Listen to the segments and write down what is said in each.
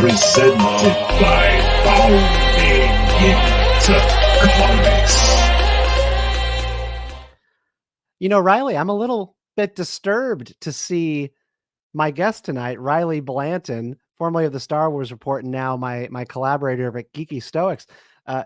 Presented by Comics. You know, RIley, I'm a little bit disturbed to see my guest tonight, RIley Blanton, formerly of the Star Wars Report, and now my collaborator over at Geeky Stoics.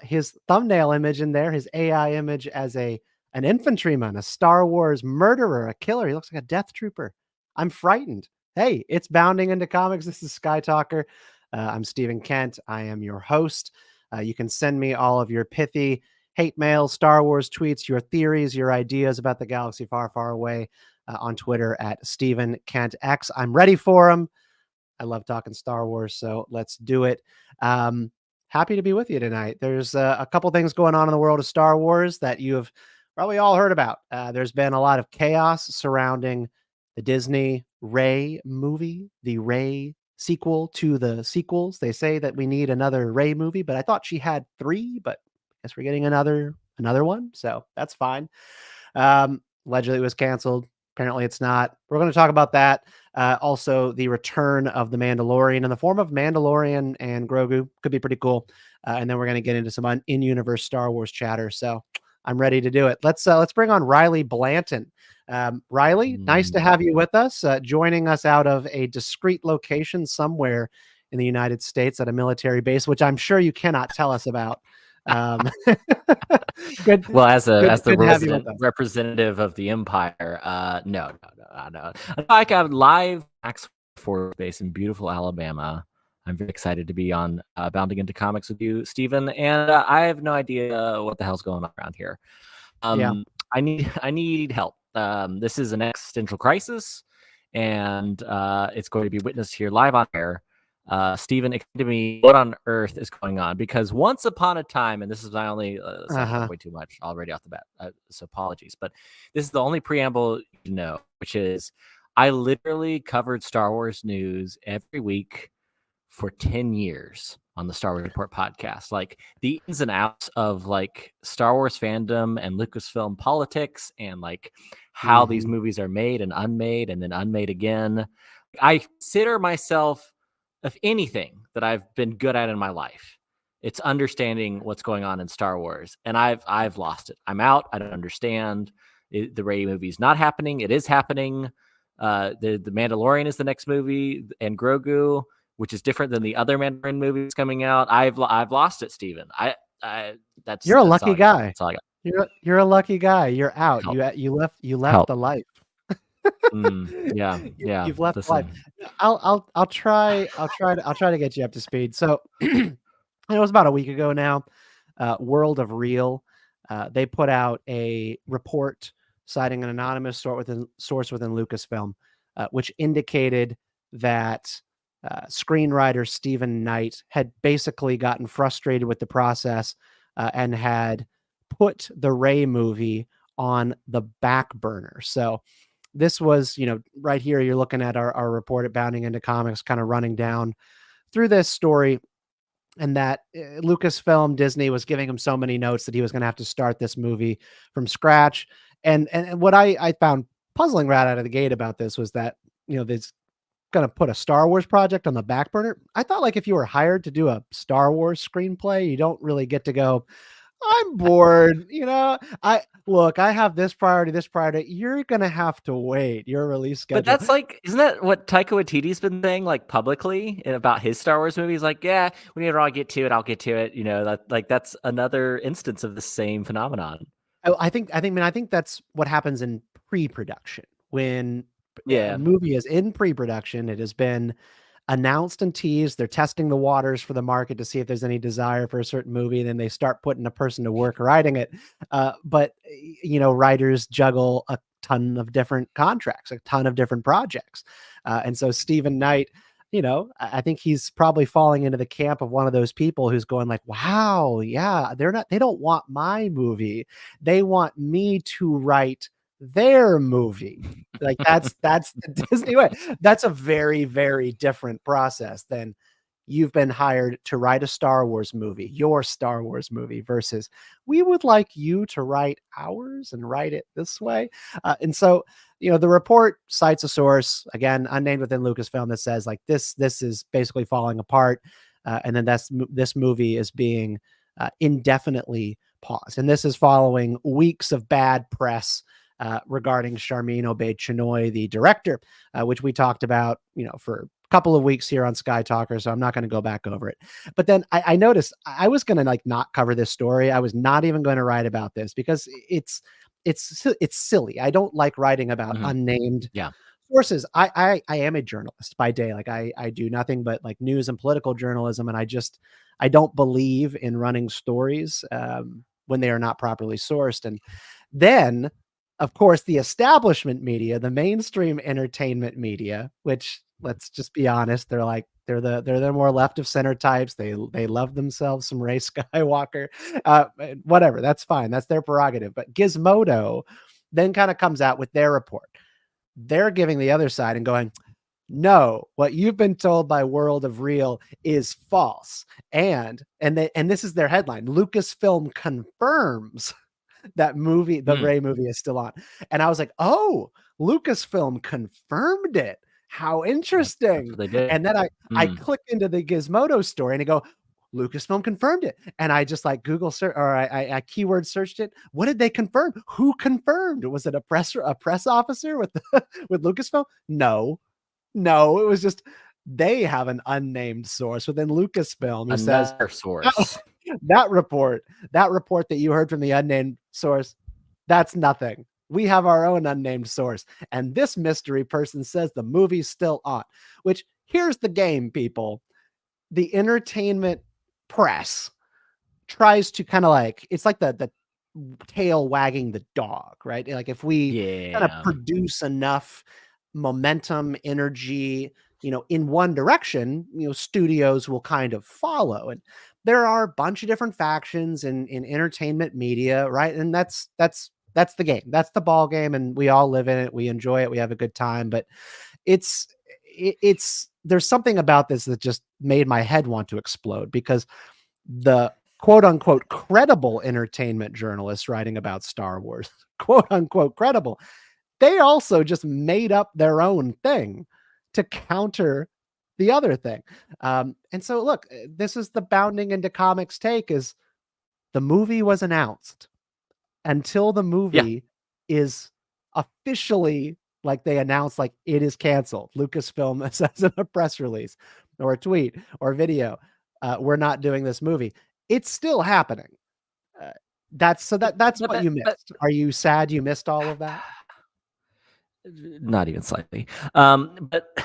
His thumbnail image in there, his AI image as an infantryman, a Star Wars murderer, a killer. He looks like a death trooper. I'm frightened. Hey, it's Bounding into Comics. This is Skytalker. I'm Stephen Kent. I am your host. You can send me all of your pithy hate mail, Star Wars tweets, your theories, your ideas about the galaxy far, far away on Twitter at Stephen Kent X. I'm ready for them. I love talking Star Wars, so let's do it. Happy to be with you tonight. There's a couple things going on in the world of Star Wars that you have probably all heard about. There's been a lot of chaos surrounding the Disney Rey movie, the Rey sequel to the sequels. They say that we need another Rey movie, but I thought she had 3, but I guess we're getting another one, so that's fine. Allegedly it was canceled. Apparently it's not. We're going to talk about that. Also, the return of the Mandalorian in the form of Mandalorian and Grogu could be pretty cool. And then we're going to get into some in-universe Star Wars chatter. So I'm ready to do it. Let's bring on RIley Blanton. RIley, nice to have you with us, joining us out of a discreet location somewhere in the United States at a military base, which I'm sure you cannot tell us about. Good. Well, as the representative of the Empire, no. I got live Force Base in beautiful Alabama. I'm very excited to be on Bounding into Comics with you, Stephen, and I have no idea what the hell's going on around here. I need help. This is an existential crisis, and it's going to be witnessed here live on air. Stephen, explain to me what on earth is going on, because once upon a time, and this is my only way too much already off the bat, so apologies, but this is the only preamble you know, which is I literally covered Star Wars news every week for 10 years on the Star Wars Report podcast, like the ins and outs of like Star Wars fandom and Lucasfilm politics and like how these movies are made and unmade and then unmade again. I consider myself, if anything that I've been good at in my life, it's understanding what's going on in Star Wars. And I've lost it. I'm out. I don't understand. The Rey movie is not happening. It is happening. The Mandalorian is the next movie, and Grogu, which is different than the other Mandalorian movies coming out. I've lost it, Stephen. You're a lucky guy. That's all I got. You're a lucky guy. You're out. Help. You left Help. the life. Yeah. You've left life. I'll try to get you up to speed. So it was about a week ago now. World of Real, they put out a report citing an anonymous source within Lucasfilm, which indicated that screenwriter Stephen Knight had basically gotten frustrated with the process and had put the Rey movie on the back burner. So this was, right here, you're looking at our report at Bounding into Comics, kind of running down through this story, and that Lucasfilm, Disney was giving him so many notes that he was going to have to start this movie from scratch. And what I found puzzling right out of the gate about this was that, this going to put a Star Wars project on the back burner. I thought, like, if you were hired to do a Star Wars screenplay, you don't really get to go, I'm bored. I have this priority. You're going to have to wait your release schedule. But that's like, isn't that what Taika Waititi's been saying, like, publicly about his Star Wars movies? Like, yeah, whenever I'll get to it. That's another instance of the same phenomenon. I think that's what happens in pre-production. When a movie is in pre-production, it has been announced and teased. They're testing the waters for the market to see if there's any desire for a certain movie. And then they start putting a person to work writing it. But writers juggle a ton of different contracts, a ton of different projects. And so Stephen Knight, I think he's probably falling into the camp of one of those people who's going like, wow, yeah, they don't want my movie. They want me to write their movie. Like that's the Disney way. That's a very, very different process than you've been hired to write a Star Wars movie, your Star Wars movie, versus we would like you to write ours and write it this way. And so, the report cites a source, again, unnamed within Lucasfilm, that says like this is basically falling apart. And then this movie is being indefinitely paused. And this is following weeks of bad press regarding Sharmeen Obaid-Chinoy, the director, which we talked about, for a couple of weeks here on Skytalker. So I'm not going to go back over it. But then I noticed I was going to like not cover this story. I was not even going to write about this because it's silly. I don't like writing about unnamed sources. I am a journalist by day. Like I do nothing but like news and political journalism. And I don't believe in running stories when they are not properly sourced. And then, of course, the establishment media, the mainstream entertainment media, which, let's just be honest, they're the more left of center types. They love themselves some Rey Skywalker, whatever. That's fine. That's their prerogative. But Gizmodo then kind of comes out with their report. They're giving the other side and going, no, what you've been told by World of Real is false. And this is their headline: Lucasfilm confirms that the Rey movie is still on. And I was like, oh, Lucasfilm confirmed it. How interesting. That's what they did. And then I click into the Gizmodo story and I go, Lucasfilm confirmed it. And I just like Google search, or I keyword searched it. What did they confirm? Who confirmed? Was it a press officer with Lucasfilm? No, it was just, they have an unnamed source within Lucasfilm who says source. That report that you heard from the unnamed source, that's nothing. We have our own unnamed source. And this mystery person says the movie's still on, which, here's the game, people. The entertainment press tries to kind of like, it's like the tail wagging the dog, right? Like if we kind of produce enough momentum, energy, in one direction, studios will kind of follow. And there are a bunch of different factions in entertainment media, right? And that's the game. That's the ball game, and we all live in it. We enjoy it. We have a good time. But it's there's something about this that just made my head want to explode, because the quote unquote credible entertainment journalists writing about Star Wars, quote unquote credible, they also just made up their own thing to counter the other thing. And so look, this is the Bounding into Comics take: is the movie was announced. Until the movie is officially, like, they announce like it is canceled, Lucasfilm says in a press release or a tweet or video, we're not doing this movie. It's still happening. That's what you missed. Are you sad you missed all of that? Not even slightly. But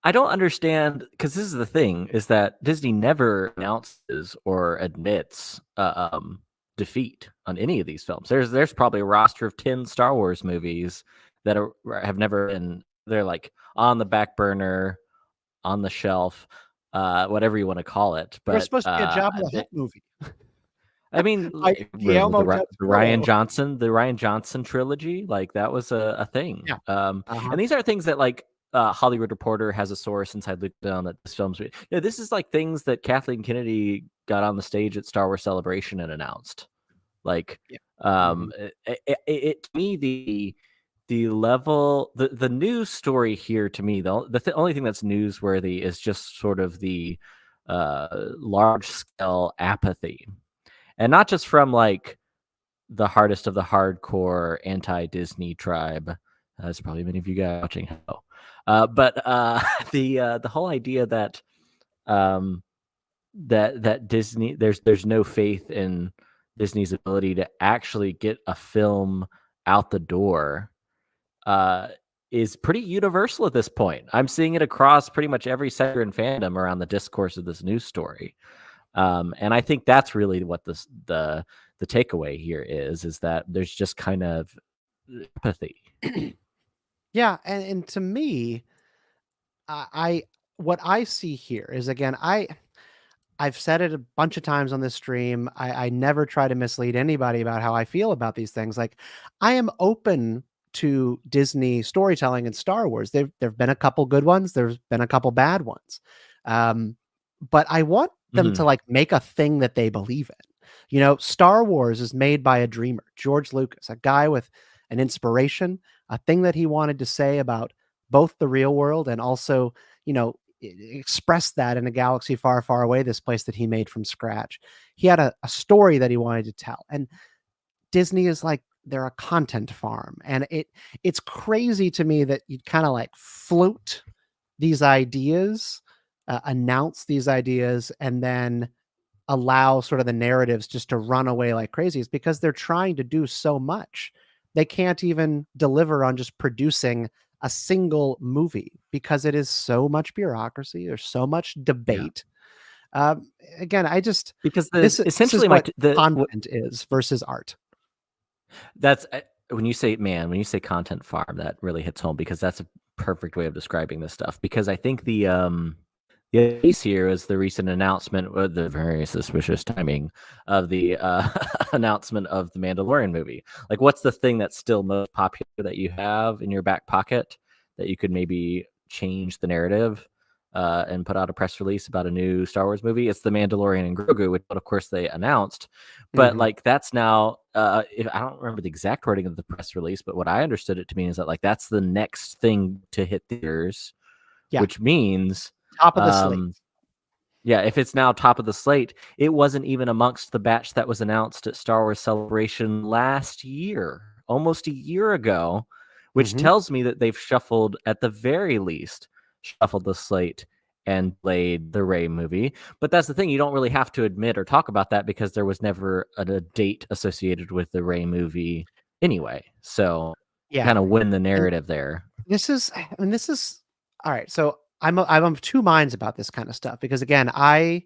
I don't understand, because this is the thing, is that Disney never announces or admits defeat on any of these films. There's probably a roster of 10 Star Wars movies that have never been, they're like on the back burner, on the shelf, whatever you want to call it. But there's supposed to be a Jabba the Hutt movie. I mean, like the Ryan Johnson trilogy, like that was a thing. Yeah. And these are things that like Hollywood Reporter has a source inside Lucasfilm that this film's. This is like things that Kathleen Kennedy got on the stage at Star Wars Celebration and announced. Like, it to me, the level, the news story here, to me, the only thing that's newsworthy is just sort of the large scale apathy. And not just from like the hardest of the hardcore anti-Disney tribe, as probably many of you guys watching know, but the whole idea that that Disney, there's no faith in Disney's ability to actually get a film out the door is pretty universal at this point. I'm seeing it across pretty much every sector in fandom around the discourse of this news story. And I think that's really what the takeaway here is that there's just kind of apathy. Yeah, and to me, what I see here is, again, I've said it a bunch of times on this stream. I never try to mislead anybody about how I feel about these things. Like, I am open to Disney storytelling and Star Wars. There've been a couple good ones. There's been a couple bad ones. but I want them to like make a thing that they believe in. You know, Star Wars is made by a dreamer, George Lucas, a guy with an inspiration, a thing that he wanted to say about both the real world and also, you know, express that in a galaxy far, far away, this place that he made from scratch. He had a story that he wanted to tell. And Disney is like, they're a content farm. And it's crazy to me that you'd kind of like float these ideas, announce these ideas, and then allow sort of the narratives just to run away like crazy. Is because they're trying to do so much. They can't even deliver on just producing a single movie because it is so much bureaucracy. There's so much debate. Again, I just, because essentially what content is versus art. That's when you say content farm, that really hits home, because that's a perfect way of describing this stuff. Because I think the case here is the recent announcement, with the very suspicious timing of the announcement of the Mandalorian movie. Like, what's the thing that's still most popular that you have in your back pocket that you could maybe change the narrative and put out a press release about a new Star Wars movie? It's the Mandalorian and Grogu, which of course they announced. But like, that's now, if I don't remember the exact wording of the press release, but what I understood it to mean is that like that's the next thing to hit theaters, which means top of the slate. Yeah, if it's now top of the slate, it wasn't even amongst the batch that was announced at Star Wars Celebration last year, almost a year ago, which tells me that they've shuffled, at the very least, shuffled the slate and played the Rey movie. But that's the thing, you don't really have to admit or talk about that because there was never a date associated with the Rey movie anyway. So kind of win the narrative there. This is all right. So I'm of two minds about this kind of stuff, because again, I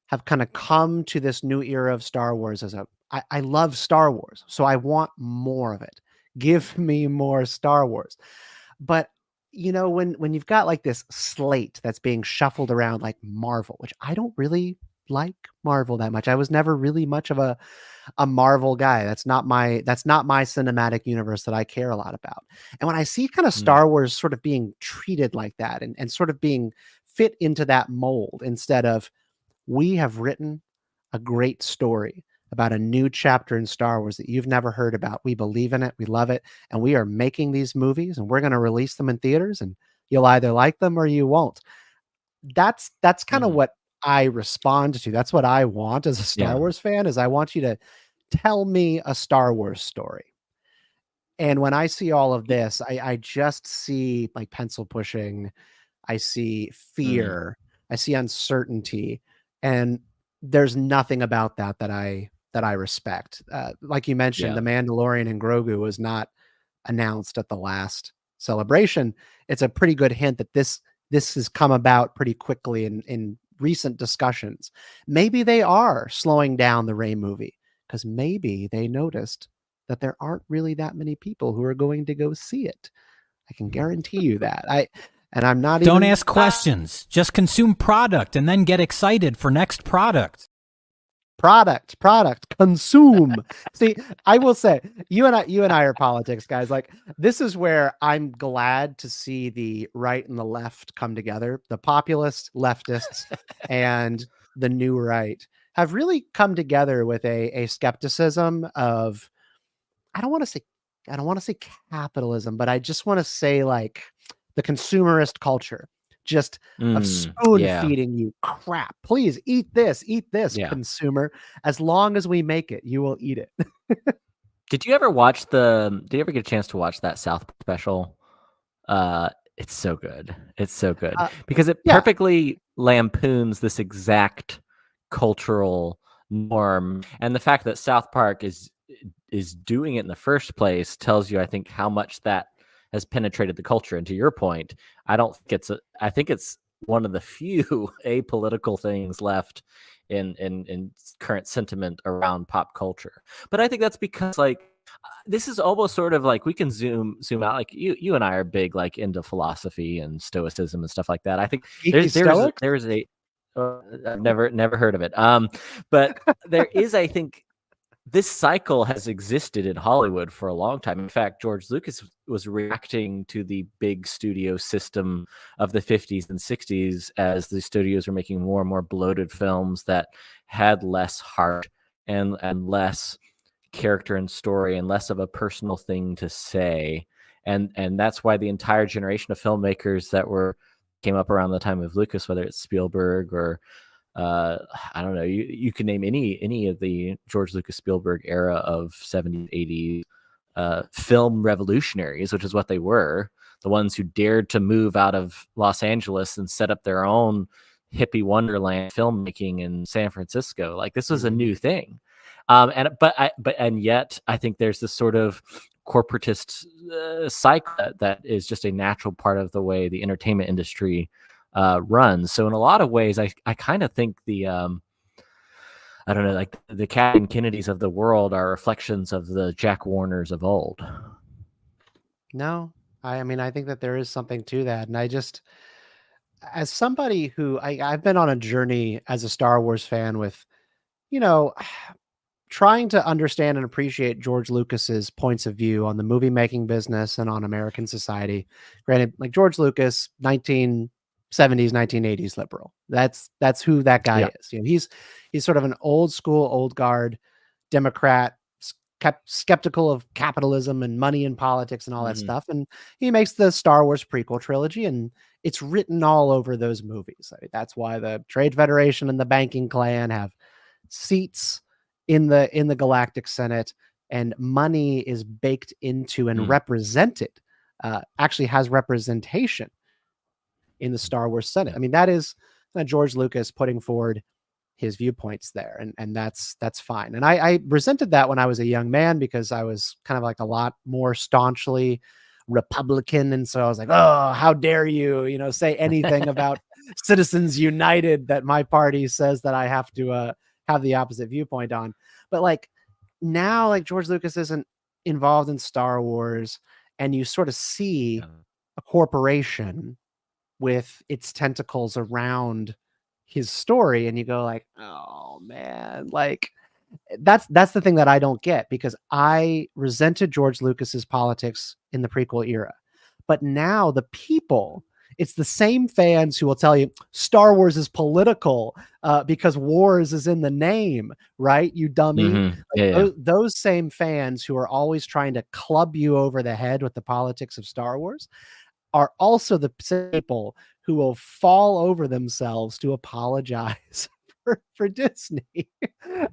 have kind of come to this new era of Star Wars as I love Star Wars, so I want more of it. Give me more Star Wars. But you know, when you've got like this slate that's being shuffled around like Marvel, which I don't really like Marvel that much. I was never really much of a Marvel guy. That's not my cinematic universe that I care a lot about. And when I see kind of Star Wars sort of being treated like that and sort of being fit into that mold, instead of, we have written a great story about a new chapter in Star Wars that you've never heard about. We believe in it. We love it. And we are making these movies and we're going to release them in theaters, and you'll either like them or you won't. That's kind of what I respond to. That's what I want as a Star Wars fan, is I want you to tell me a Star Wars story. And when I see all of this, I just see like pencil pushing. I see fear. I see uncertainty. And there's nothing about that I respect. Like you mentioned, the Mandalorian and Grogu was not announced at the last celebration. It's a pretty good hint that this has come about pretty quickly in recent discussions. Maybe they are slowing down the Rey movie because maybe they noticed that there aren't really that many people who are going to go see it. I can guarantee you that. I'm not Don't ask questions. Just consume product and then get excited for next product. Product, consume. See, I will say, you and I are politics guys. Like, this is where I'm glad to see the right and the left come together. The populist leftists and the new right have really come together with a skepticism of, I don't want to say capitalism, but I just want to say like the consumerist culture. Just of spoon feeding you crap. Please eat this, consumer. As long as we make it, you will eat it. Did you ever get a chance to watch that South special? It's so good. It's so good because it perfectly lampoons this exact cultural norm. And the fact that South Park is doing it in the first place tells you, I think, how much that has penetrated the culture. And to your point, I think it's one of the few apolitical things left in current sentiment around pop culture. But I think that's because like this is almost sort of like, we can zoom out. Like you and I are big like into philosophy and stoicism and stuff like that. I think there's a I've never heard of it. But there is, I think, this cycle has existed in Hollywood for a long time. In fact, George Lucas was reacting to the big studio system of the 50s and 60s as the studios were making more and more bloated films that had less heart and less character and story and less of a personal thing to say. And that's why the entire generation of filmmakers that came up around the time of Lucas, whether it's Spielberg or I don't know, you can name any of the George Lucas Spielberg era of 70s, 80s film revolutionaries, which is what they were, the ones who dared to move out of Los Angeles and set up their own hippie wonderland filmmaking in San Francisco. Like, this was a new thing. And yet I think there's this sort of corporatist cycle that is just a natural part of the way the entertainment industry runs. So in a lot of ways, I kind of think the I don't know, like the Kathleen Kennedys of the world are reflections of the Jack Warners of old. No, I mean, I think that there is something to that. And I just, as somebody who I've been on a journey as a Star Wars fan with, you know, trying to understand and appreciate George Lucas's points of view on the movie making business and on American society. Granted, like George Lucas, 1970s, 1980s liberal. That's who that guy is. You know, he's sort of an old school, old guard Democrat, skeptical of capitalism and money and politics and all that stuff. And he makes the Star Wars prequel trilogy, and it's written all over those movies. I mean, that's why the Trade Federation and the banking clan have seats in the Galactic Senate, and money is baked into and represented, actually has representation in the Star Wars Senate. I mean, that is George Lucas putting forward his viewpoints there, and that's fine. And I resented that when I was a young man, because I was kind of like a lot more staunchly Republican, and so I was like, oh, how dare you, say anything about Citizens United that my party says that I have to have the opposite viewpoint on. But like now, like George Lucas isn't involved in Star Wars, and you sort of see a corporation with its tentacles around his story, and you go like, oh man, like that's the thing that I don't get, because I resented George Lucas's politics in the prequel era. But now the people, it's the same fans who will tell you Star Wars is political because wars is in the name, right? You dummy. Those same fans who are always trying to club you over the head with the politics of Star Wars are also the people who will fall over themselves to apologize for Disney.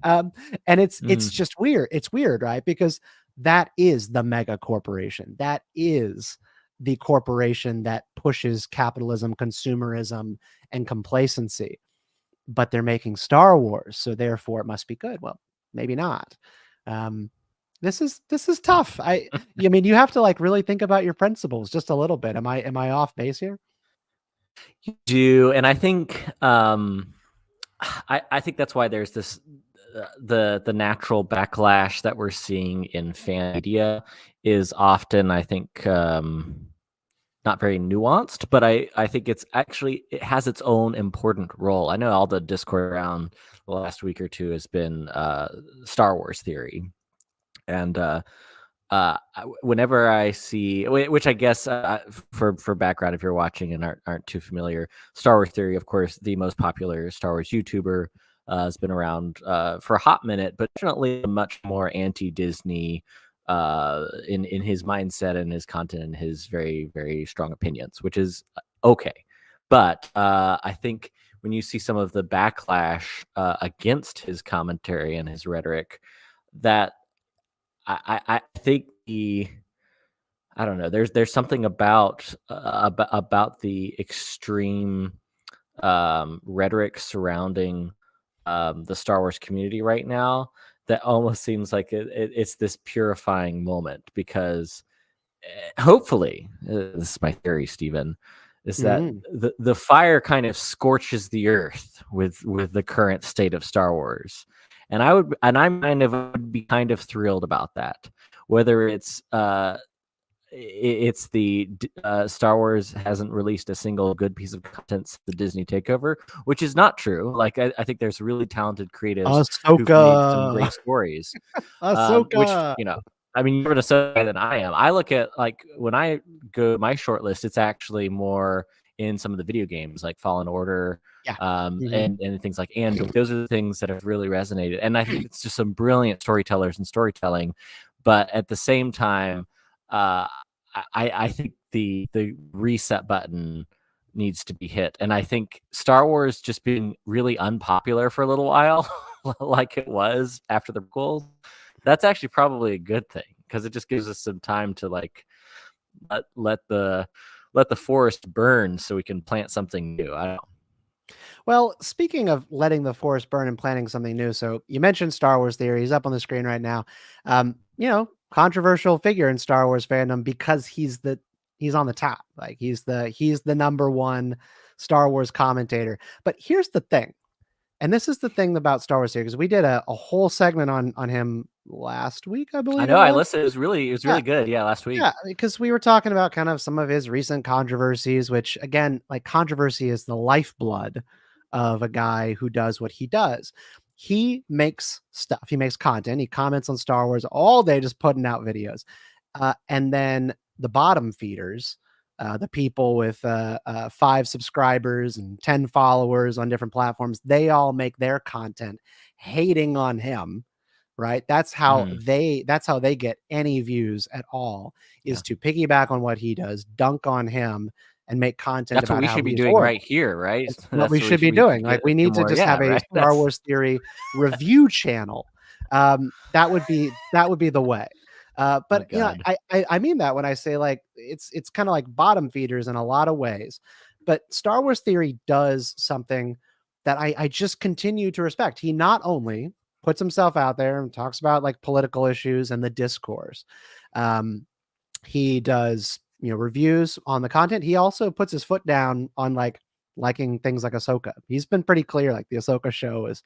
And it's just weird. It's weird, right? Because that is the mega corporation. That is the corporation that pushes capitalism, consumerism, and complacency. But they're making Star Wars, so therefore it must be good. Well, maybe not. This is tough. I mean, you have to like really think about your principles just a little bit. Am I off base here? You do, and I think I think that's why there's this the natural backlash that we're seeing in fan media is often, I think, not very nuanced, but I think it has its own important role. I know all the discord around the last week or two has been Star Wars theory, and whenever I see, which I guess for background, if you're watching and aren't too familiar, Star Wars theory, of course, the most popular Star Wars YouTuber, has been around for a hot minute, but definitely much more anti-Disney in his mindset and his content and his very, very strong opinions, which is okay. But I think when you see some of the backlash against his commentary and his rhetoric, that I think I don't know. There's something about the extreme rhetoric surrounding the Star Wars community right now that almost seems like it's this purifying moment, because hopefully, this is my theory, Stephen, is that the fire kind of scorches the earth with the current state of Star Wars. And I would be kind of thrilled about that. Whether it's it's the Star Wars hasn't released a single good piece of content since the Disney takeover, which is not true. Like I think there's really talented creatives who've made some Ahsoka. great stories. Which, Ahsoka. you know, I mean, you're an Ahsoka guy than I am. I look at, like, when I go my short list, it's actually more in some of the video games like Fallen Order, Yeah. and things like Andor. Those are the things that have really resonated. And I think it's just some brilliant storytellers and storytelling. But at the same time, I think the reset button needs to be hit. And I think Star Wars just being really unpopular for a little while, like it was after the prequels, that's actually probably a good thing, because it just gives us some time to like let the forest burn so we can plant something new. I don't know. Well, speaking of letting the forest burn and planting something new, so you mentioned Star Wars Theory. He's up on the screen right now. You know, controversial figure in Star Wars fandom because he's on the top. Like he's the number one Star Wars commentator. But here's the thing, and this is the thing about Star Wars Theory, because we did a whole segment on him last week, I believe. I know, I listened. It was really good. Yeah, last week. Yeah, because we were talking about kind of some of his recent controversies, which again, like, controversy is the lifeblood of a guy who does what he does. He makes stuff, he makes content, he comments on Star Wars all day, just putting out videos. And then the bottom feeders, the people with 5 subscribers and 10 followers on different platforms, they all make their content hating on him. Right. That's how they get any views at all, is to piggyback on what he does, dunk on him, and make content. That's about what we how should be he's doing horrible. right here, right? That's what we should be doing. Like, we need to just have a Star Wars Theory review channel. That would be the way. But you know, I mean that when I say, like, it's kind of like bottom feeders in a lot of ways. But Star Wars Theory does something that I just continue to respect. He not only puts himself out there and talks about, like, political issues and the discourse. He does, you know, reviews on the content. He also puts his foot down on, like, liking things like Ahsoka. He's been pretty clear, like, the Ahsoka show is,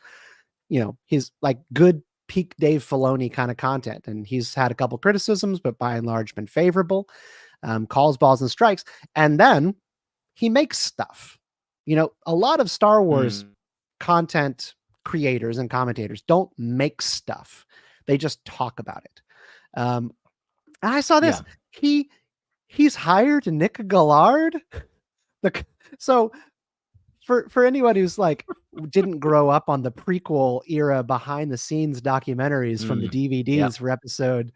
you know, he's like good peak Dave Filoni kind of content. And he's had a couple criticisms, but by and large been favorable. Calls balls and strikes. And then he makes stuff. You know, a lot of Star Wars content creators and commentators don't make stuff, they just talk about it. And I saw this. He's hired Nick Gillard. So for anyone who's, like, didn't grow up on the prequel era behind the scenes documentaries from the DVDs for episode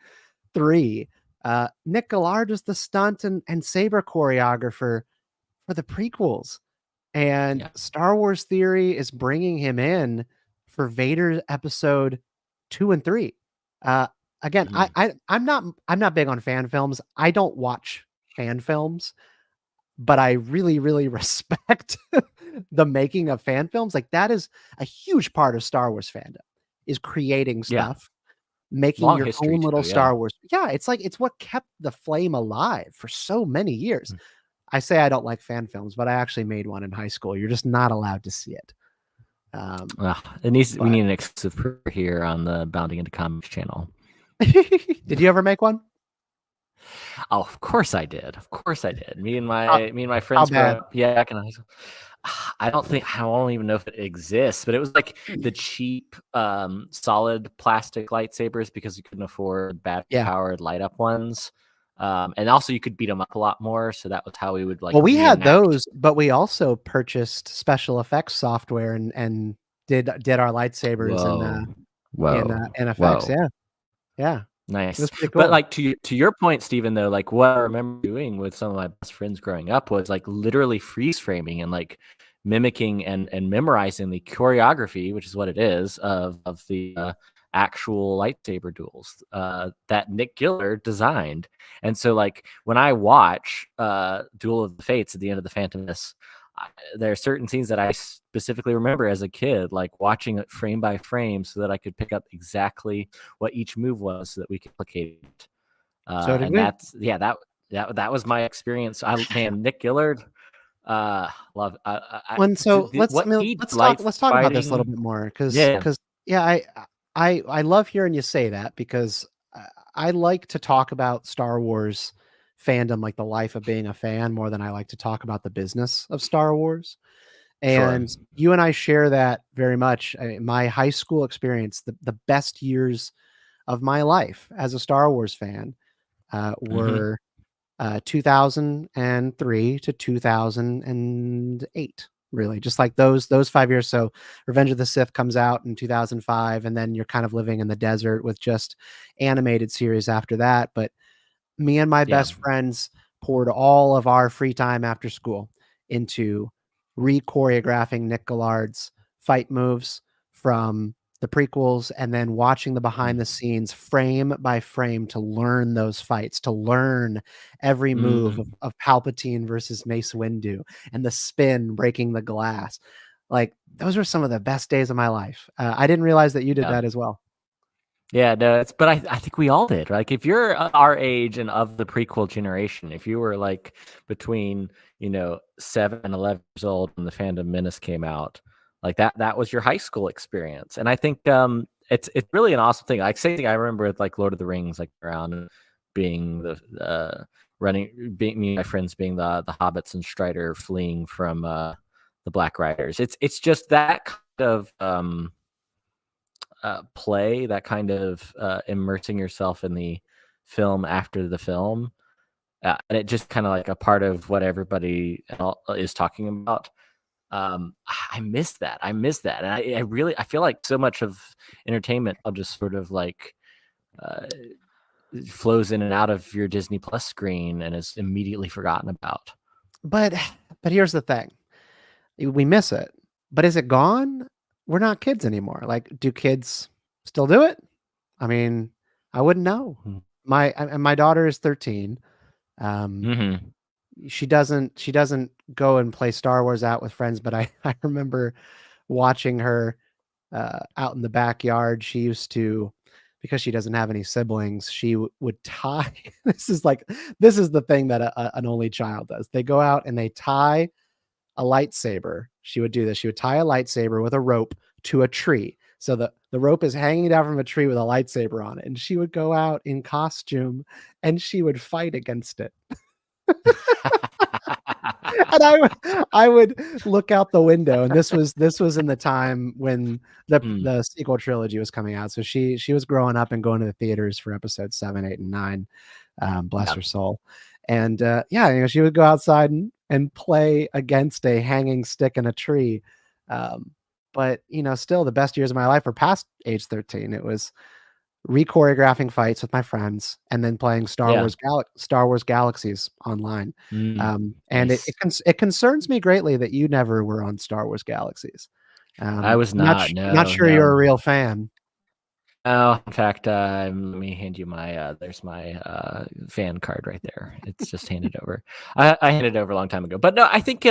3, Nick Gillard is the stunt and saber choreographer for the prequels. And Star Wars Theory is bringing him in for Vader episode 2 and 3. Again, I'm not big on fan films. I don't watch fan films, but I really, really respect the making of fan films. Like, that is a huge part of Star Wars fandom, is creating stuff, making long your history own little too, Star Wars. Yeah, it's like, it's what kept the flame alive for so many years. I say I don't like fan films, but I actually made one in high school. You're just not allowed to see it. We need an exclusive here on the Bounding into Comics channel. Did you ever make one? Oh, of course I did. Of course I did. Me and my friends were up. Yeah, I don't even know if it exists, but it was like the cheap solid plastic lightsabers, because you couldn't afford battery powered light up ones. And also you could beat them up a lot more. So that was how we would, like, well, we had those, but we also purchased special effects software and did our lightsabers in effects. Yeah. Nice. It was pretty cool. But, like, to your point, Stephen, though, like, what I remember doing with some of my best friends growing up was, like, literally freeze framing and, like, mimicking and memorizing the choreography, which is what it is, of the actual lightsaber duels that Nick Gillard designed. And so, like, when I watch Duel of the Fates at the end of the Phantom Menace, there are certain scenes that I specifically remember as a kid, like, watching it frame by frame so that I could pick up exactly what each move was so that we could replicate it. So did we. That was my experience. Nick Gillard, love. Let's talk about this a little bit more, because I love hearing you say that, because I like to talk about Star Wars fandom, like the life of being a fan, more than I like to talk about the business of Star Wars. Sure. And you and I share that very much. My high school experience, the best years of my life as a Star Wars fan were 2003 to 2008, really, just like those 5 years. So Revenge of the Sith comes out in 2005, and then you're kind of living in the desert with just animated series after that. But me and my best friends poured all of our free time after school into re-choreographing Nick Gallard's fight moves from the prequels, and then watching the behind the scenes frame by frame to learn those fights, to learn every move of Palpatine versus Mace Windu and the spin breaking the glass. Like, those were some of the best days of my life. I didn't realize that you did that as well. Yeah, no, but I think we all did. Like, if you're our age and of the prequel generation, if you were like between 7 and 11 years old when the Phantom Menace came out, like that was your high school experience. And I think it's really an awesome thing. Like, same thing I remember with like Lord of the Rings, like around being the being me and my friends being the hobbits and Strider fleeing from the Black Riders. It's just that kind of play, that kind of immersing yourself in the film after the film, and it just kind of like a part of what everybody is talking about. I miss that. And I feel like so much of entertainment I'll just sort of like flows in and out of your Disney Plus screen and is immediately forgotten about. But here's the thing. We miss it. But is it gone? We're not kids anymore. Like, do kids still do it? I mean, I wouldn't know. My daughter is 13. She doesn't go and play Star Wars out with friends, but I remember watching her out in the backyard. She used to, because she doesn't have any siblings, she would tie. This is the thing that an only child does. They go out and they tie a lightsaber. She would do this. She would tie a lightsaber with a rope to a tree. So the rope is hanging down from a tree with a lightsaber on it. And she would go out in costume and she would fight against it. And I would look out the window, and this was in the time when the sequel trilogy was coming out. So she was growing up and going to the theaters for episodes 7, 8, and 9. Bless her soul. And she would go outside and play against a hanging stick in a tree. But still the best years of my life were past age 13. It was re-choreographing fights with my friends and then playing Star Wars Galaxies online. And nice. It concerns me greatly that you never were on Star Wars Galaxies. I was not. Not sure you're a real fan. Oh, in fact, let me hand you my. There's my fan card right there. It's just handed over. I handed it over a long time ago. But no, I think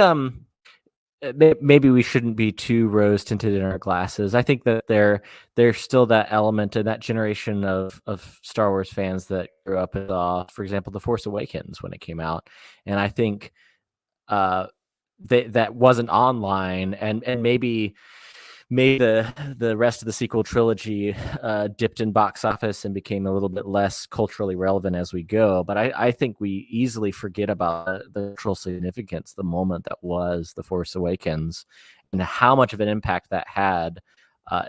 maybe we shouldn't be too rose tinted in our glasses. I think that there's still that element in that generation of Star Wars fans that grew up with, for example, The Force Awakens when it came out, and I think that wasn't online, and maybe the rest of the sequel trilogy dipped in box office and became a little bit less culturally relevant as we go. But I think we easily forget about the cultural significance, the moment that was The Force Awakens, and how much of an impact that had.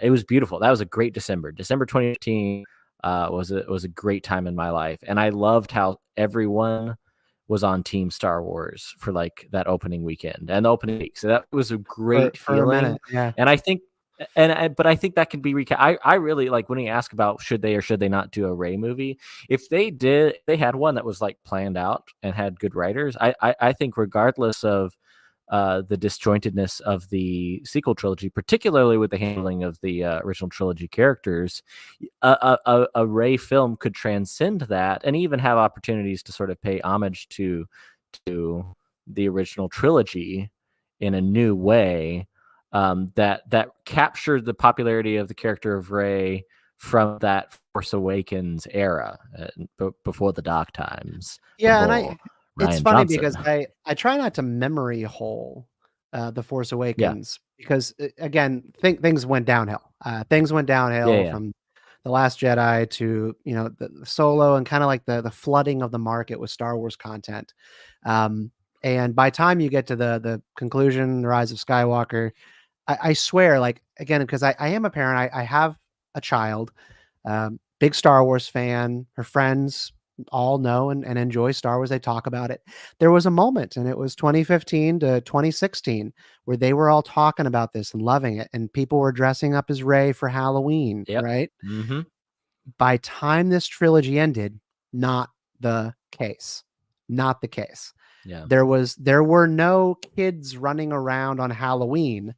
It was beautiful. That was a great December. December 2015 was a great time in my life, and I loved how everyone was on Team Star Wars for like that opening weekend and the opening week. So that was a great feeling. For a minute, yeah. And I think. But I think that can be I really like when you ask about should they or should they not do a Rey movie. If they had one that was like planned out and had good writers, I think regardless of the disjointedness of the sequel trilogy, particularly with the handling of the original trilogy characters, a Rey film could transcend that and even have opportunities to sort of pay homage to the original trilogy in a new way. That captured the popularity of the character of Rey from that Force Awakens era, before the dark times. Yeah, and it's funny because I try not to memory hole the Force Awakens because again, things went downhill. Things went downhill from The Last Jedi to, you know, the Solo, and kind of like the flooding of the market with Star Wars content. And by time you get to the conclusion, the Rise of Skywalker, I swear, like, again, because I am a parent, I have a child, big Star Wars fan. Her friends all know and enjoy Star Wars. They talk about it. There was a moment, and it was 2015 to 2016, where they were all talking about this and loving it, and people were dressing up as Rey for Halloween, Yep. right? Mm-hmm. By time this trilogy ended, not the case. Not the case. Yeah. There were no kids running around on Halloween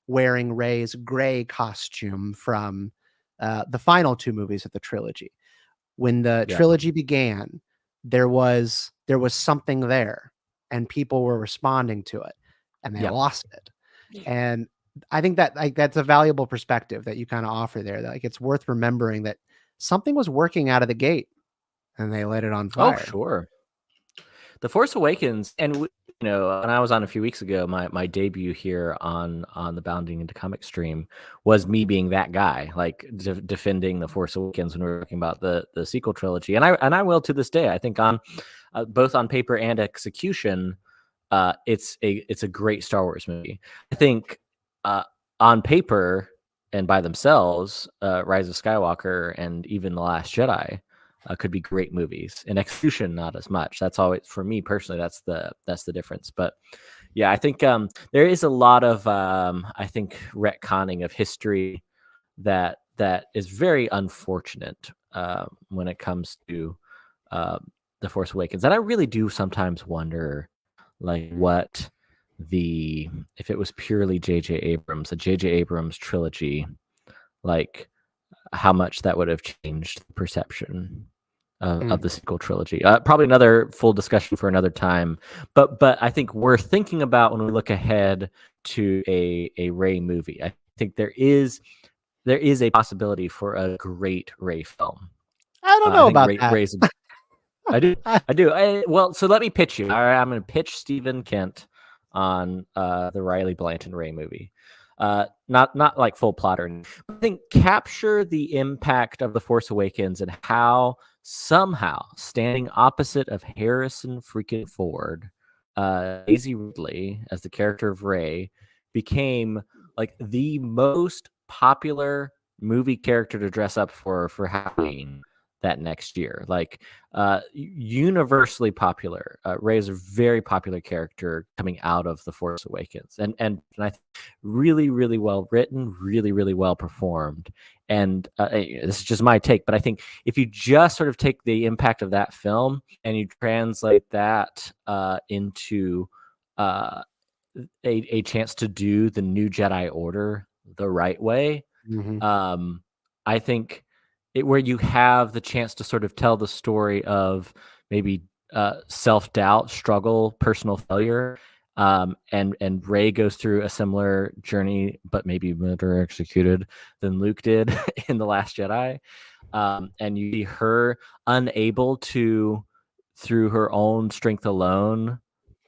wearing Rey's gray costume from the final two movies of the trilogy. When the trilogy began, there was something there, and people were responding to it, and they lost it. And I think that, like, that's a valuable perspective that you kind of offer there. That, like, it's worth remembering that something was working out of the gate, and they lit it on fire. Oh, sure. The Force Awakens, and you know, when I was on a few weeks ago, my debut here on the Bounding into Comic stream was me being that guy, like defending the Force Awakens when we were talking about the sequel trilogy, and I will to this day. I think on both on paper and execution, it's a great Star Wars movie. I think on paper and by themselves, Rise of Skywalker and even The Last Jedi could be great movies. In execution, not as much. That's always, for me personally, that's the difference. But yeah, I think there is a lot of I think retconning of history that is very unfortunate when it comes to The Force Awakens. And I really do sometimes wonder, like, what if it was purely J.J. Abrams, a J.J. Abrams trilogy, like how much that would have changed the perception of the sequel trilogy. Probably another full discussion for another time. But I think we're thinking about when we look ahead to a Rey movie. I think there is a possibility for a great Rey film. I don't know about that. Rey's, I do. Well, so let me pitch you. All right, I'm going to pitch Stephen Kent on the RIley Blanton Rey movie. Not like full plot or anything. I think capture the impact of The Force Awakens and how somehow standing opposite of Harrison freaking Ford, Daisy Ridley as the character of Rey became like the most popular movie character to dress up for Halloween that next year. Like universally popular. Rey is a very popular character coming out of The Force Awakens, and I think really, really well written, really, really well performed. And this is just my take, but I think if you just sort of take the impact of that film and you translate that into a chance to do the new Jedi Order the right way, I think where you have the chance to sort of tell the story of maybe self-doubt, struggle, personal failure, and Rey goes through a similar journey, but maybe better executed than Luke did in The Last Jedi. And you see her unable to, through her own strength alone,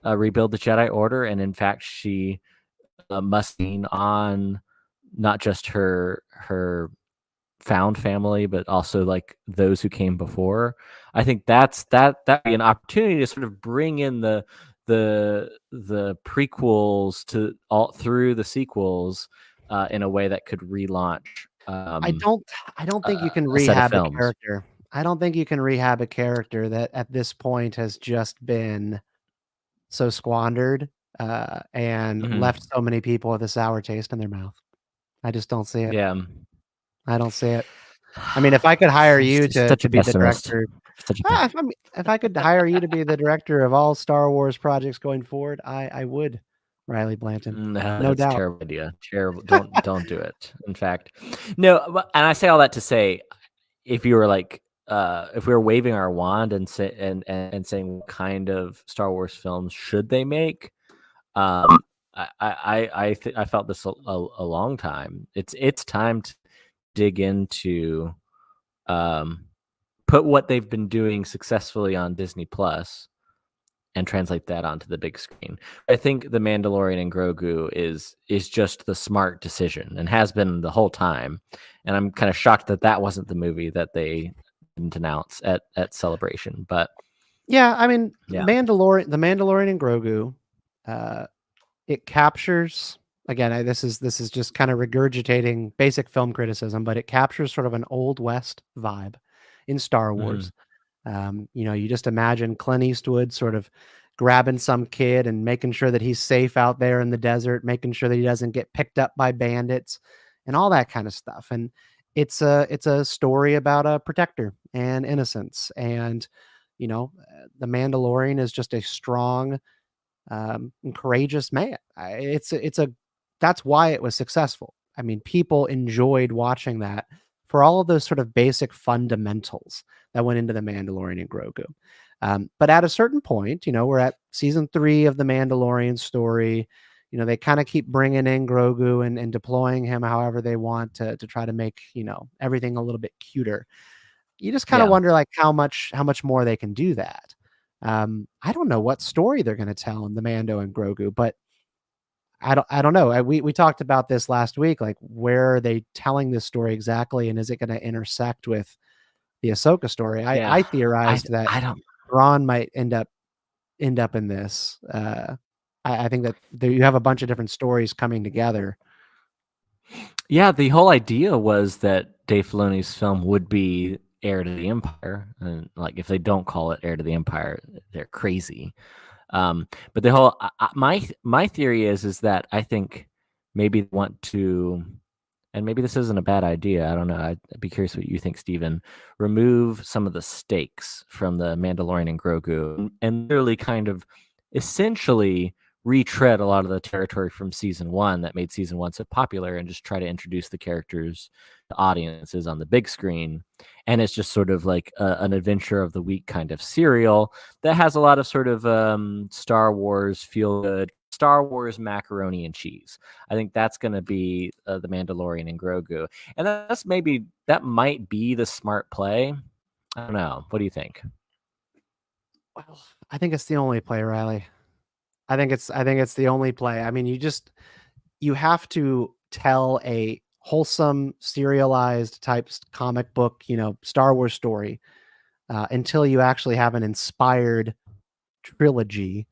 rebuild the Jedi Order, and in fact, she must lean on not just her found family, but also like those who came before. I think that'd be an opportunity to sort of bring in the prequels to all through the sequels in a way that could relaunch. I don't think you can rehab a character. I don't think you can rehab a character that at this point has just been so squandered and left so many people with a sour taste in their mouth. I just don't see it. Yeah. I don't see it. I mean, if I could hire you to be the director, if I could hire you to be the director of all Star Wars projects going forward, I would. RIley Blanton, no doubt. Terrible idea. Terrible. Don't do it. In fact, no. And I say all that to say, if you were like, if we were waving our wand and saying what kind of Star Wars films should they make, I felt this a long time. It's time to dig into put what they've been doing successfully on Disney Plus and translate that onto the big screen. I think The Mandalorian and Grogu is just the smart decision and has been the whole time. And I'm kind of shocked that wasn't the movie that they didn't announce at Celebration. But yeah, I mean, yeah. The Mandalorian and Grogu, it captures, again, this is just kind of regurgitating basic film criticism, but it captures sort of an Old West vibe in Star Wars. You just imagine Clint Eastwood sort of grabbing some kid and making sure that he's safe out there in the desert, making sure that he doesn't get picked up by bandits and all that kind of stuff. And it's a story about a protector and innocence. And, the Mandalorian is just a strong, and courageous man. That's why it was successful. I mean, people enjoyed watching that for all of those sort of basic fundamentals that went into The Mandalorian and Grogu. But at a certain point, we're at season 3 of The Mandalorian story. They kind of keep bringing in Grogu and deploying him however they want to try to make, everything a little bit cuter. You just kind of wonder like how much more they can do that. I don't know what story they're going to tell in The Mando and Grogu, but I don't know. We talked about this last week. Like, where are they telling this story exactly, and is it going to intersect with the Ahsoka story? I theorized that Thrawn might end up in this. I think that you have a bunch of different stories coming together. Yeah, the whole idea was that Dave Filoni's film would be Heir to the Empire, and like if they don't call it Heir to the Empire, they're crazy. But the whole my theory is that I think maybe they want to, and maybe this isn't a bad idea. I don't know. I'd be curious what you think, Stephen. Remove some of the stakes from the Mandalorian and Grogu, and literally kind of essentially retread a lot of the territory from season 1 that made season 1 so popular, and just try to introduce the characters to audiences on the big screen. And it's just sort of like an adventure of the week kind of serial that has a lot of sort of Star Wars feel good, Star Wars macaroni and cheese. I think that's going to be The Mandalorian and Grogu, and that might be the smart play. I don't know. What do you think? Well, I think it's the only play, Riley. I think it's the only play. I mean, you have to tell a wholesome, serialized type comic book, Star Wars story, until you actually have an inspired trilogy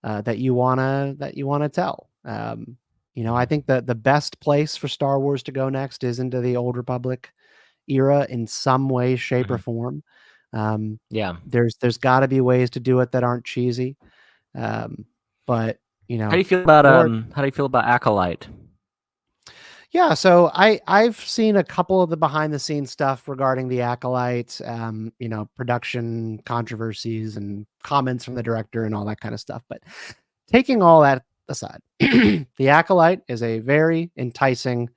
that you wanna tell. I think that the best place for Star Wars to go next is into the Old Republic era in some way, shape, or form. There's got to be ways to do it that aren't cheesy. But how do you feel about Acolyte? Yeah, so I've seen a couple of the behind the scenes stuff regarding the Acolyte, production controversies and comments from the director and all that kind of stuff. But taking all that aside, the Acolyte is a very enticing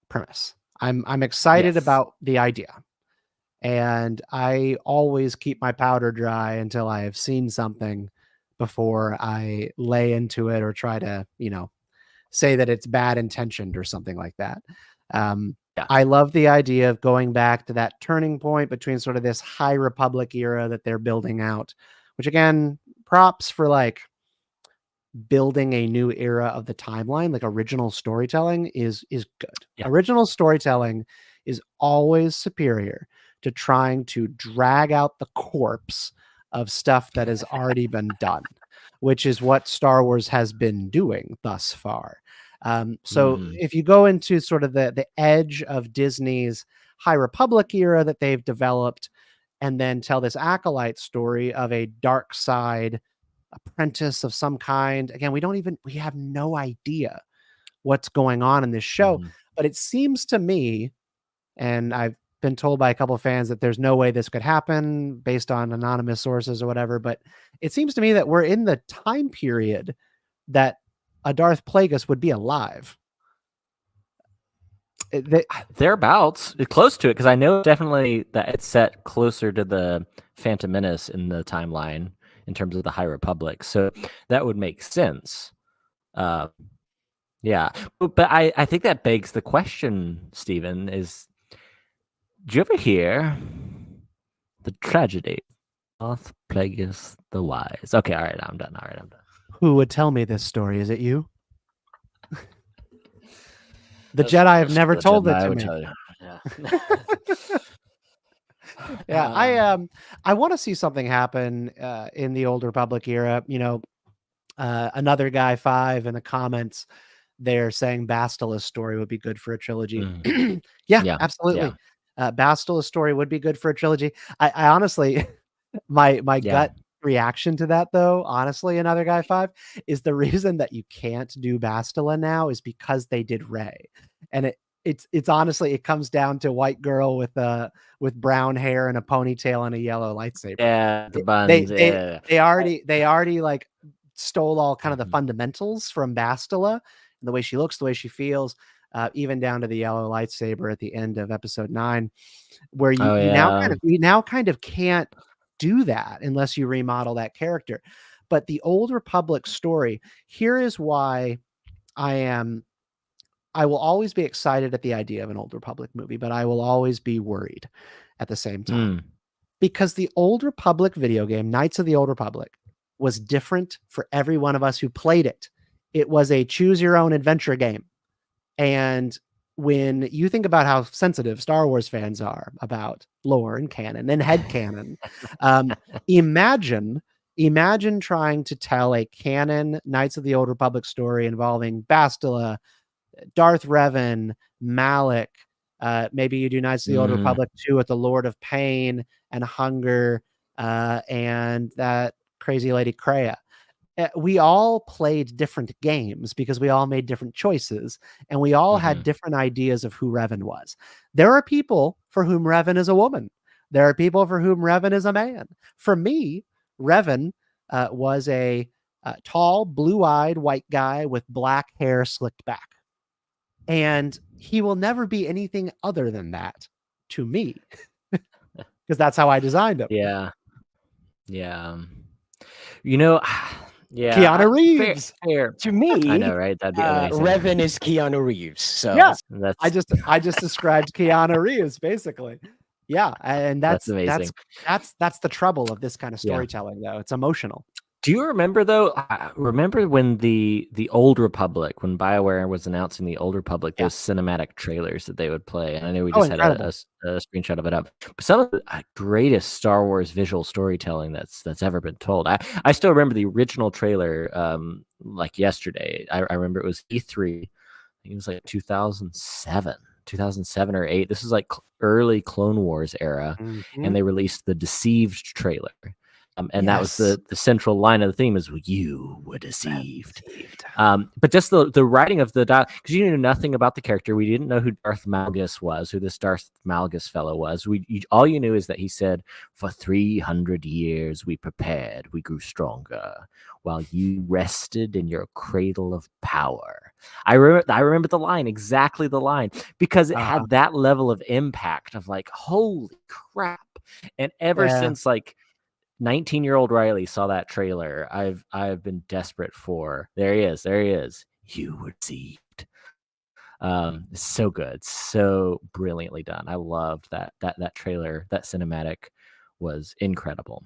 premise. I'm excited about the idea, and I always keep my powder dry until I have seen something before I lay into it or try to, say that it's bad intentioned or something like that. I love the idea of going back to that turning point between sort of this High Republic era that they're building out, which again, props for like building a new era of the timeline. Like, original storytelling is good. Yeah. Original storytelling is always superior to trying to drag out the corpse of stuff that has already been done, which is what Star Wars has been doing thus far. So if you go into sort of the edge of Disney's High Republic era that they've developed, and then tell this Acolyte story of a dark side apprentice of some kind. Again, we have no idea what's going on in this show, but it seems to me, and I've been told by a couple of fans that there's no way this could happen based on anonymous sources or whatever, but it seems to me that we're in the time period that a Darth Plagueis would be alive. Thereabouts, close to it, because I know definitely that it's set closer to the Phantom Menace in the timeline in terms of the High Republic, so that would make sense. But I think that begs the question, Stephen, is, did you ever hear the tragedy Darth Plagueis the Wise. Okay, all right, I'm done. All right, I'm done. Who would tell me this story? Is it you? The Jedi have never told it to me. Yeah, I want to see something happen in the Old Republic era. You know, another guy 5 in the comments there saying Bastila's story would be good for a trilogy. Yeah, absolutely. Bastila's story would be good for a trilogy. I honestly, my gut reaction to that, though, honestly, another guy 5 is the reason that you can't do Bastila now is because they did Rey, and it's honestly it comes down to white girl with brown hair and a ponytail and a yellow lightsaber. Yeah, the buns. They already like stole all kind of the fundamentals from Bastila, the way she looks, the way she feels, even down to the yellow lightsaber at the end of episode 9, where you now kind of can't do that unless you remodel that character. But the Old Republic story, here is why I will always be excited at the idea of an Old Republic movie, but I will always be worried at the same time. Because the Old Republic video game, Knights of the Old Republic, was different for every one of us who played it. It was a choose your own adventure game. And when you think about how sensitive Star Wars fans are about lore and canon and headcanon, imagine trying to tell a canon Knights of the Old Republic story involving Bastila, Darth Revan, Malak. Maybe you do Knights of the Old Republic 2 with the Lord of Pain and Hunger, and that crazy lady Kreia. We all played different games because we all made different choices, and we all had different ideas of who Revan was. There are people for whom Revan is a woman. There are people for whom Revan is a man. For me, Revan was a tall, blue-eyed white guy with black hair slicked back. And he will never be anything other than that to me, because that's how I designed him. Yeah. You know, Keanu Reeves. Fair. To me, I know, right? That'd be amazing. Revan is Keanu Reeves. So yeah, I just described Keanu Reeves basically. Yeah, and that's amazing. That's the trouble of this kind of storytelling, though. It's emotional. Do you remember, though? Remember when the Old Republic, when BioWare was announcing the Old Republic, those cinematic trailers that they would play? And I know we just had a screenshot of it up. But some of the greatest Star Wars visual storytelling that's ever been told. I still remember the original trailer, like yesterday. I remember it was E3. I think it was like 2007 or 2008. This is like early Clone Wars era, and they released the Deceived trailer. And that was the central line of the theme is you were deceived. But just the writing of the dialogue, because you knew nothing about the character. We didn't know who Darth Malgus was, who this Darth Malgus fellow was. All you knew is that he said, for 300 years we prepared, we grew stronger, while you rested in your cradle of power. I remember the line, exactly the line, because it had that level of impact of like, holy crap. And ever since like 19-year-old RIley saw that trailer, I've been desperate for. There he is. You were deceived. It's so good, so brilliantly done. I loved that trailer. That cinematic was incredible.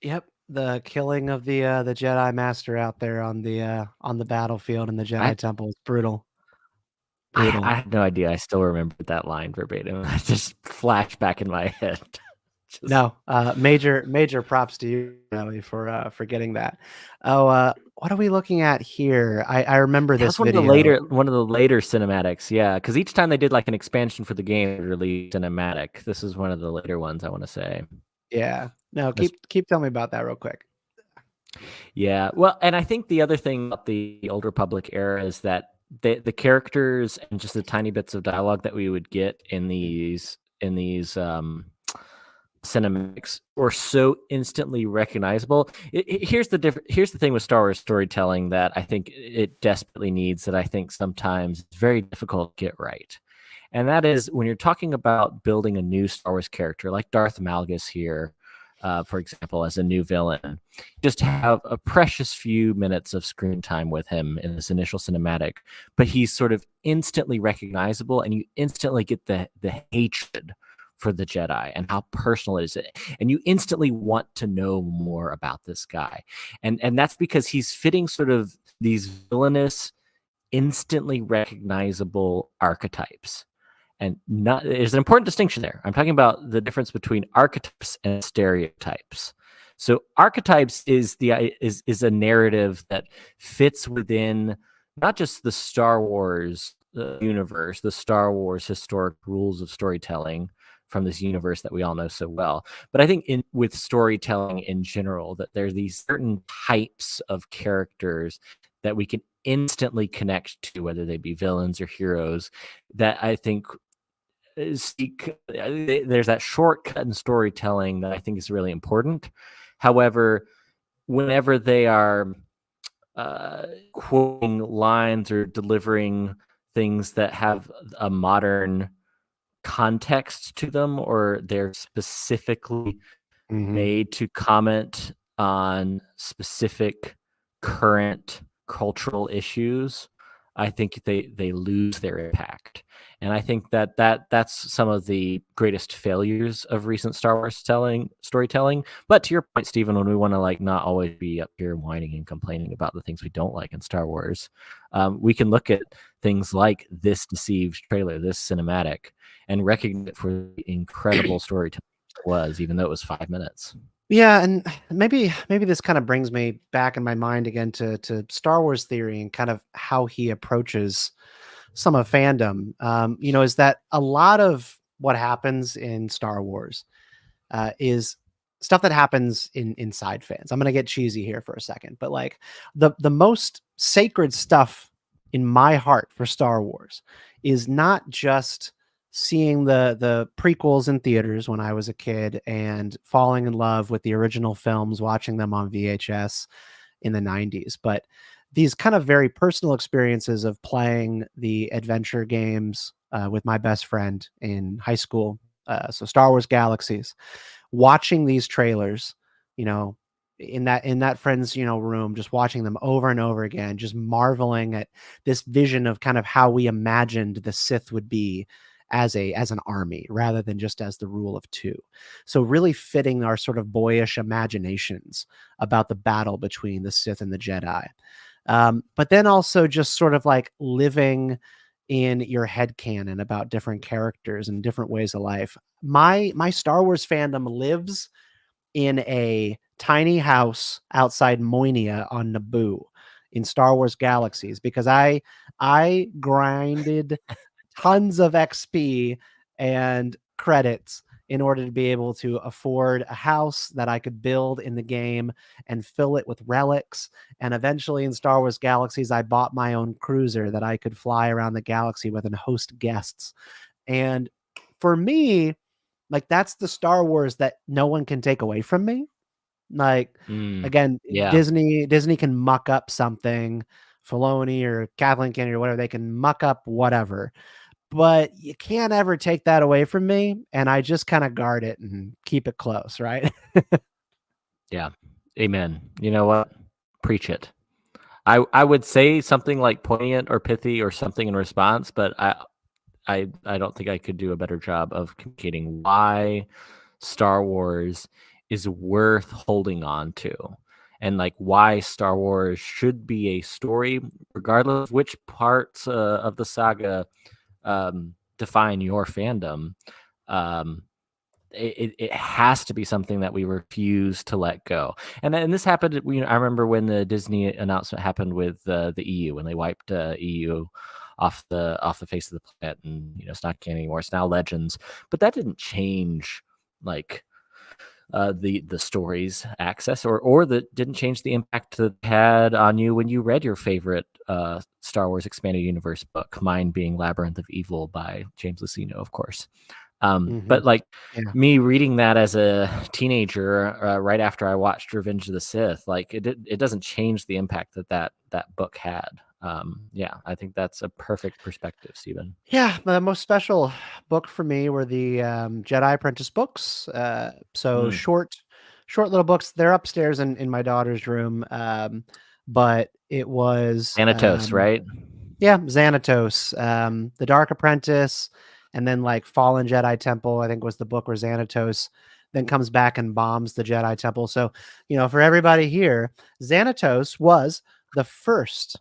Yep, the killing of the Jedi Master out there on the battlefield in the Jedi Temple is brutal. I had no idea. I still remembered that line verbatim. I just flashed back in my head. Major props to you, Ellie, for getting that. What are we looking at here? I remember this video. One of the later cinematics, because each time they did like an expansion for the game, they released cinematic. This is one of the later ones, I want to say. Yeah. No, keep telling me about that real quick. Yeah. Well, and I think the other thing about the Old Republic era is that the characters and just the tiny bits of dialogue that we would get in these cinematics were so instantly recognizable. Here's the thing with Star Wars storytelling that I think it desperately needs, that I think sometimes it's very difficult to get right. And that is when you're talking about building a new Star Wars character like Darth Malgus here, for example, as a new villain, just have a precious few minutes of screen time with him in this initial cinematic, but he's sort of instantly recognizable, and you instantly get the hatred for the Jedi and how personal it is. And you instantly want to know more about this guy. And that's because he's fitting sort of these villainous, instantly recognizable archetypes. And there's an important distinction there. I'm talking about the difference between archetypes and stereotypes. So archetypes is a narrative that fits within not just the Star Wars universe, the Star Wars historic rules of storytelling from this universe that we all know so well, but I think with storytelling in general, that there's these certain types of characters that we can instantly connect to, whether they be villains or heroes, that I think there's that shortcut in storytelling that I think is really important. However, whenever they are quoting lines or delivering things that have a modern context to them, or they're specifically made to comment on specific current cultural issues, I think they lose their impact. And I think that's some of the greatest failures of recent Star Wars storytelling. But to your point, Stephen, when we want to like not always be up here whining and complaining about the things we don't like in Star Wars, we can look at things like this deceived trailer, this cinematic, and recognize it for the incredible storytelling it was, even though it was 5 minutes. Yeah, and maybe this kind of brings me back in my mind again to Star Wars theory and kind of how he approaches some of fandom. Is that a lot of what happens in Star Wars is stuff that happens inside fans. I'm gonna get cheesy here for a second, but like the most sacred stuff in my heart for Star Wars is not just seeing the prequels in theaters when I was a kid and falling in love with the original films, watching them on VHS in the 90s, but these kind of very personal experiences of playing the adventure games with my best friend in high school. So Star Wars Galaxies, watching these trailers, in that friend's, room, just watching them over and over again, just marveling at this vision of kind of how we imagined the Sith would be as an army rather than just as the rule of two. So really fitting our sort of boyish imaginations about the battle between the Sith and the Jedi. But then also just sort of like living in your headcanon about different characters and different ways of life. My Star Wars fandom lives in a tiny house outside Moynia on Naboo in Star Wars Galaxies, because I grinded tons of XP and credits in order to be able to afford a house that I could build in the game and fill it with relics. And eventually in Star Wars Galaxies, I bought my own cruiser that I could fly around the galaxy with and host guests. And for me, like, that's the Star Wars that no one can take away from me. Like, again, yeah. Disney can muck up something, Filoni or Kathleen Kennedy or whatever, they can muck up whatever, but you can't ever take that away from me. And I just kind of guard it and keep it close, right? Yeah. Amen. You know what? Preach it. I would say something like poignant or pithy or something in response, but I don't think I could do a better job of communicating why Star Wars is worth holding on to, and like why Star Wars should be a story, regardless of which parts of the saga define your fandom. It has to be something that we refuse to let go. And this happened. I remember when the Disney announcement happened with the EU, when they wiped EU off the face of the planet, and it's not canon anymore. It's now Legends, but that didn't change like the story's access, or that didn't change the impact that it had on you when you read your favorite Star Wars Expanded Universe book, mine being Labyrinth of Evil by James Luceno, of course. But like me reading that as a teenager, right after I watched Revenge of the Sith, like it doesn't change the impact that book had. I think that's a perfect perspective, Stephen. Yeah, the most special book for me were the Jedi Apprentice books. Short little books. They're upstairs in my daughter's room. But it was Xanatos, right? Yeah, Xanatos, The Dark Apprentice, and then like Fallen Jedi Temple, I think was the book where Xanatos then comes back and bombs the Jedi Temple. So, for everybody here, Xanatos was the first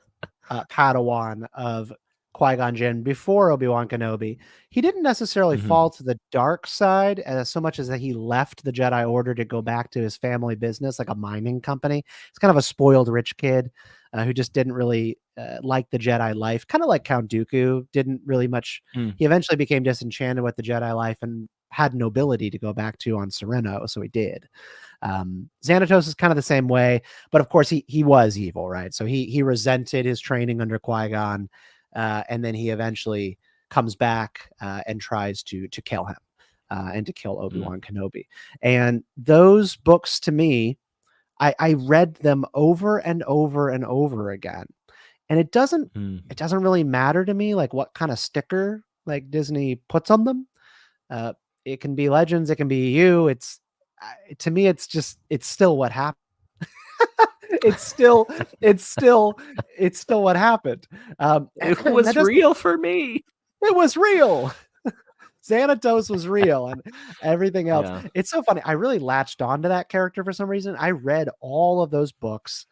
Padawan of Qui-Gon Jinn before Obi-Wan Kenobi. He didn't necessarily fall to the dark side so much as that he left the Jedi Order to go back to his family business, like a mining company. He's kind of a spoiled rich kid who just didn't really like the Jedi life, kind of like Count Dooku, didn't really much. He eventually became disenchanted with the Jedi life and had nobility to go back to on Sereno, so he did. Xanatos is kind of the same way, but of course he was evil, right? So he resented his training under Qui-Gon, and then he eventually comes back and tries to kill him and to kill Obi-Wan Kenobi. And those books, to me, I read them over and over and over again, and it doesn't really matter to me like what kind of sticker like Disney puts on them. It can be Legends, it can be EU. It's to me, it's still what happened. it's still what happened. It was real for me. It was real. Xanatos was real, and everything else. Yeah. It's so funny. I really latched onto that character for some reason. I read all of those books,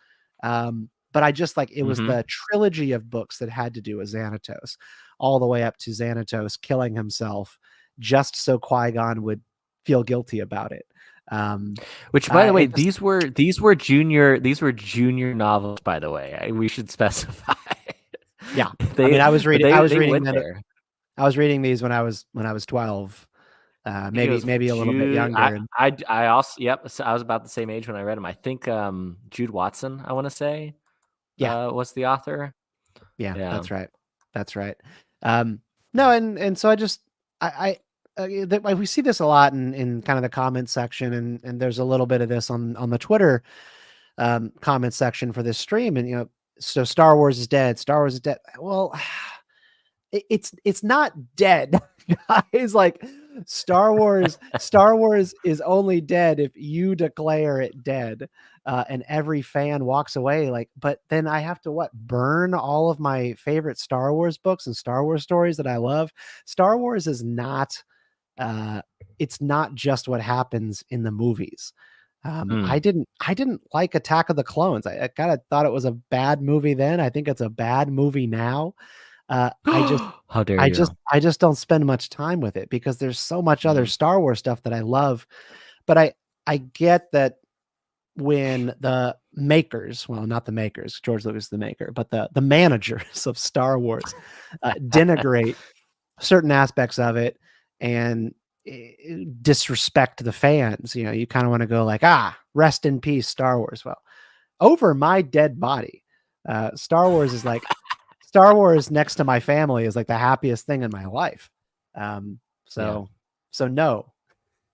but I just like it was the trilogy of books that had to do with Xanatos, all the way up to Xanatos killing himself just so Qui-Gon would feel guilty about it. Which, by the way, these were junior novels. By the way, we should specify. Yeah, I was reading these when I was 12, maybe a little bit younger. I also So I was about the same age when I read them. I think Jude Watson, I want to say, was the author. Yeah, that's right. No, and so we see this a lot in kind of the comment section, and there's a little bit of this on the Twitter comment section for this stream. And so Star Wars is dead. Star Wars is dead. Well, it's not dead, guys. Like Star Wars is only dead if you declare it dead, and every fan walks away. Like, but then I have to burn all of my favorite Star Wars books and Star Wars stories that I love. Star Wars is not. It's not just what happens in the movies. I didn't like Attack of the Clones. I kind of thought it was a bad movie then. I think it's a bad movie now. How dare you? I just don't spend much time with it because there's so much other Star Wars stuff that I love. But I get that when the makers, well, not the makers, George Lucas is the maker, but the managers of Star Wars denigrate certain aspects of it and disrespect the fans. You kind of want to go like, rest in peace, Star Wars. Well, over my dead body, Star Wars is like Star Wars next to my family is like the happiest thing in my life. So no,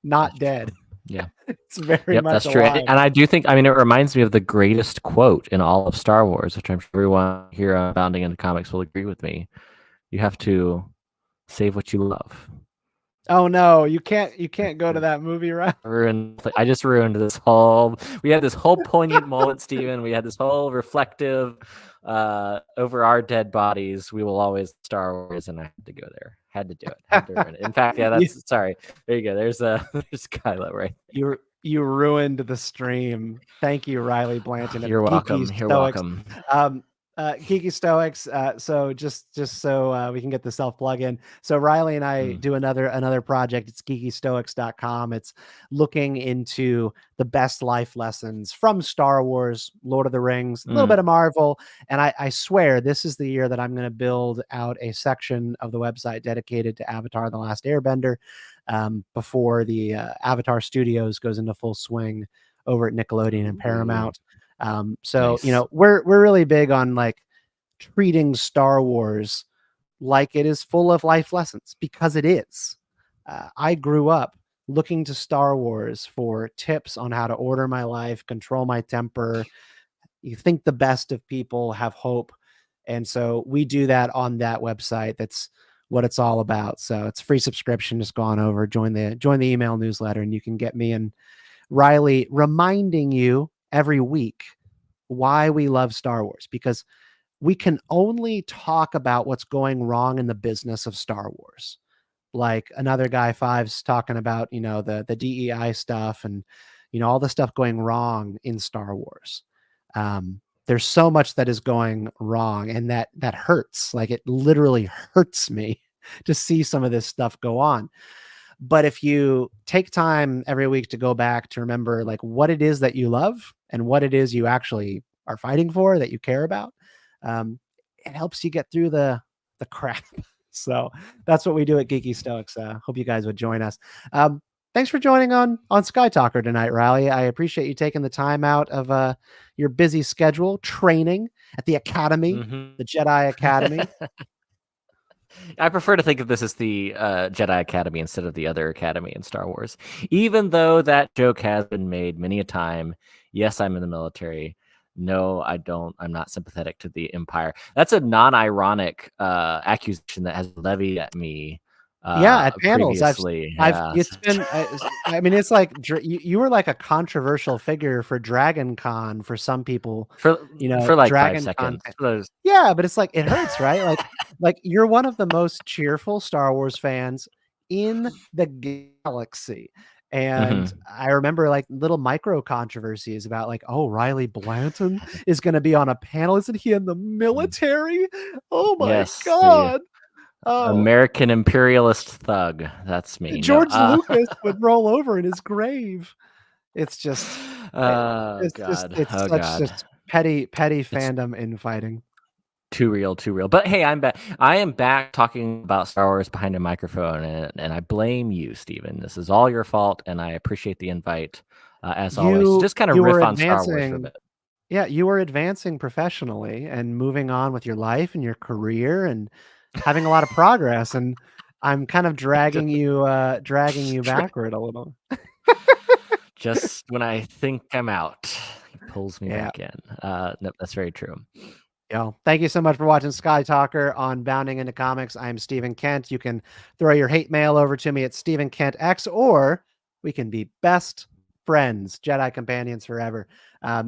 not dead. Yeah, it's very much that's true. alive. And I do think, it reminds me of the greatest quote in all of Star Wars, which I'm sure everyone here on Bounding into Comics will agree with me. You have to save what you love. Oh no, you can't go to that movie, right? I just ruined this whole. We had this whole poignant moment, Stephen. We had this whole reflective over our dead bodies. We will always Star Wars, and I had to go there. Had to do it. Had to ruin it. In fact, that's sorry. There you go. There's Kylo right. You ruined the stream. Thank you, RIley Blanton. You're welcome. You're welcome. Geeky Stoics. So just so we can get the self plug in. So RIley and I do another project. It's geekystoics.com. It's looking into the best life lessons from Star Wars, Lord of the Rings, a little bit of Marvel. And I swear this is the year that I'm going to build out a section of the website dedicated to Avatar: The Last Airbender before the Avatar Studios goes into full swing over at Nickelodeon and Paramount. So nice. We're really big on like treating Star Wars like it is full of life lessons, because it is. I grew up looking to Star Wars for tips on how to order my life, control my temper. You think the best of people, have hope. And so we do that on that website. That's what it's all about. So it's free subscription. Just go on over, join the email newsletter, and you can get me and RIley reminding you every week why we love Star Wars, because we can only talk about what's going wrong in the business of Star Wars. like another guy Five's talking about, the DEI stuff and, all the stuff going wrong in Star Wars. There's so much that is going wrong, and that hurts. Like, it literally hurts me to see some of this stuff go on. But if you take time every week to go back to remember like what it is that you love and what it is you actually are fighting for, that you care about, it helps you get through the crap. So that's what we do at Geeky Stoics. Hope you guys would join us. Thanks for joining on Skytalker tonight, RIley. I appreciate you taking the time out of your busy schedule, training at the Academy, the Jedi Academy. I prefer to think of this as the Jedi Academy instead of the other Academy in Star Wars. Even though that joke has been made many a time. Yes, I'm in the military. No, I don't. I'm not sympathetic to the Empire. That's a non-ironic accusation that has levied at me. At panels. Previously. It's been. I mean, it's like you were like a controversial figure for Dragon Con for some people. For like Dragon 5 seconds. Yeah, but it's like it hurts, right? Like you're one of the most cheerful Star Wars fans in the galaxy. And I remember like little micro controversies about like, oh, RIley Blanton is going to be on a panel. Isn't he in the military? Oh my God. American imperialist thug. That's me. George Lucas would roll over in his grave. It's just, it's just petty fandom infighting. Too real. But hey, I'm back. I am back talking about Star Wars behind a microphone, and I blame you, Steven. This is all your fault, and I appreciate the invite as always. Just kind of riff on Star Wars for a bit. Yeah, you were advancing professionally and moving on with your life and your career and having a lot of progress, and I'm kind of dragging you backward a little. Just when I think I'm out, he pulls me back in. No, that's very true. Thank you so much for watching Skytalker on Bounding Into Comics. I'm Stephen Kent. You can throw your hate mail over to me at Stephen Kent X, or we can be best friends, Jedi companions forever.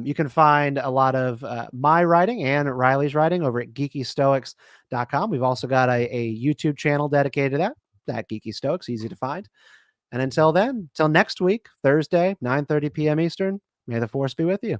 You can find a lot of my writing and RIley's writing over at geekystoics.com. We've also got a YouTube channel dedicated to that Geeky Stoics, easy to find. And until then, till next week, Thursday, 9:30 p.m. Eastern, may the Force be with you.